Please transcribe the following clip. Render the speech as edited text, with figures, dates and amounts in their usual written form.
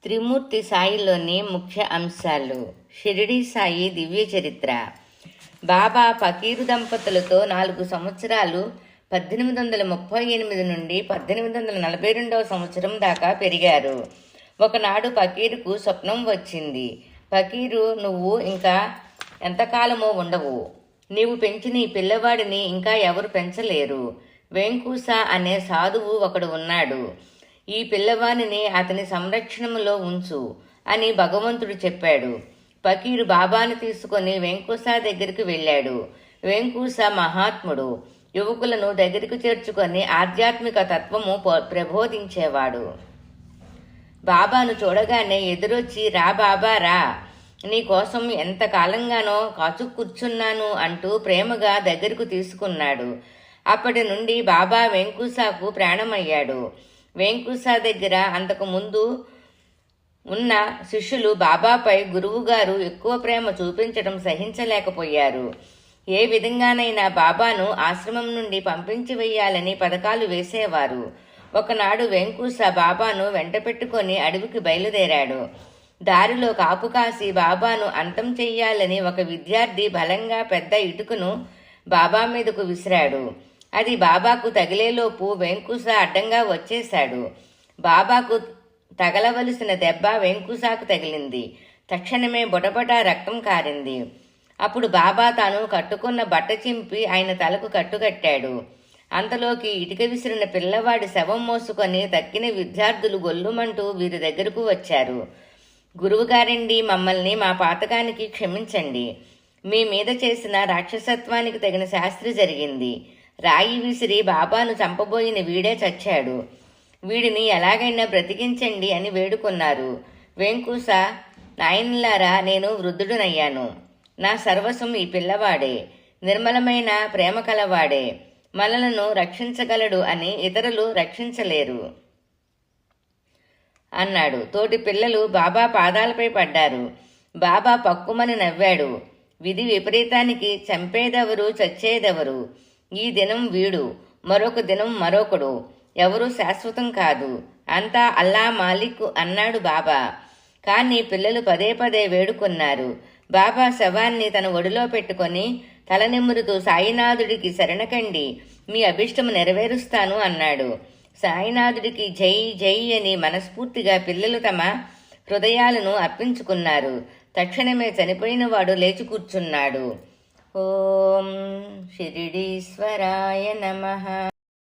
త్రిమూర్తి సాయిలోని ముఖ్య అంశాలు. షిరిడి సాయి దివ్య చరిత్ర. బాబా ఫకీరు దంపతులతో 4 సంవత్సరాలు 1838 నుండి 1842 సంవత్సరం దాకా పెరిగారు. ఒకనాడు ఫకీరుకు స్వప్నం వచ్చింది. ఫకీరు, నువ్వు ఇంకా ఎంతకాలమో ఉండవు. నీవు పెంచిన ఈ పిల్లవాడిని ఇంకా ఎవరు పెంచలేరు. వెంకూస అనే సాధువు ఒకడు ఉన్నాడు. ఈ పిల్లవానిని అతని సంరక్షణలో ఉంచు అని భగవంతుడు చెప్పాడు. ఫకీరు బాబాను తీసుకొని వెంకూస దగ్గరికి వెళ్ళాడు. వెంకూస మహాత్ముడు. యువకులను దగ్గరికి చేర్చుకొని ఆధ్యాత్మిక తత్వము ప్రబోధించేవాడు. బాబాను చూడగానే ఎదురొచ్చి, రా బాబా రా, నీ కోసం ఎంతకాలంగానో కాచు కూర్చున్నాను అంటూ ప్రేమగా దగ్గరకు తీసుకున్నాడు. అప్పటి నుండి బాబా వెంకూసకు ప్రాణమయ్యాడు. వెంకూస దగ్గర అంతకు ముందు ఉన్న శిష్యులు బాబాపై గురువుగారు ఎక్కువ ప్రేమ చూపించడం సహించలేకపోయారు. ఏ విధంగానైనా బాబాను ఆశ్రమం నుండి పంపించి వేయాలని పథకాలు వేసేవారు. ఒకనాడు వెంకూస బాబాను వెంట పెట్టుకొని అడవికి బయలుదేరాడు. దారిలో కాపు కాసి బాబాను అంతం చెయ్యాలని ఒక విద్యార్థి బలంగా పెద్ద ఇటుకను బాబా మీదకు విసిరాడు. అది బాబాకు తగిలేలోపు వెంకూస అడ్డంగా వచ్చేశాడు. బాబాకు తగలవలసిన దెబ్బ వెంకూసకు తగిలింది. తక్షణమే బొటబొట రక్తం కారింది. అప్పుడు బాబా తాను కట్టుకున్న బట్ట చింపి ఆయన తలకు కట్టుకట్టాడు. అంతలోకి ఇటుక విసిరిన పిల్లవాడి శవం మోసుకొని తక్కిన విద్యార్థులు గొల్లుమంటూ వీరి దగ్గరకు వచ్చారు. గురువుగారండి, మమ్మల్ని మా పాతకానికి క్షమించండి. మీ మీద చేసిన రాక్షసత్వానికి తగిన శాస్త్రి జరిగింది. రాయి విసిరి బాబాను చంపబోయిన వీడే చచ్చాడు. వీడిని ఎలాగైనా బ్రతికించండి అని వేడుకున్నారు. వెంకూస, నాయనలారా, నేను వృద్ధుడునయ్యాను. నా సర్వస్వం ఈ పిల్లవాడే. నిర్మలమైన ప్రేమ కలవాడే. మనలను రక్షించగలడు అని ఇతరులు రక్షించలేరు అన్నాడు. తోటి పిల్లలు బాబా పాదాలపై పడ్డారు. బాబా పక్కుమని నవ్వాడు. విధి విపరీతానికి చంపేదెవరు, చచ్చేదెవరు? ఈ దినం వీడు, మరొక దినం మరొకడు. ఎవరూ శాశ్వతం కాదు. అంతా అల్లా మాలిక్ అన్నాడు బాబా. కానీ పిల్లలు పదే పదే వేడుకున్నారు. బాబా శవాన్ని తన ఒడిలో పెట్టుకొని తల నిమురుతూ, సాయినాథుడికి శరణకండి, మీ అభిష్టము నెరవేరుస్తాను అన్నాడు. సాయినాథుడికి జై జై అని మనస్ఫూర్తిగా పిల్లలు తమ హృదయాలను అర్పించుకున్నారు. తక్షణమే చనిపోయినవాడు లేచి కూర్చున్నాడు. ఓం షిరిడీశ్వరాయ నమః.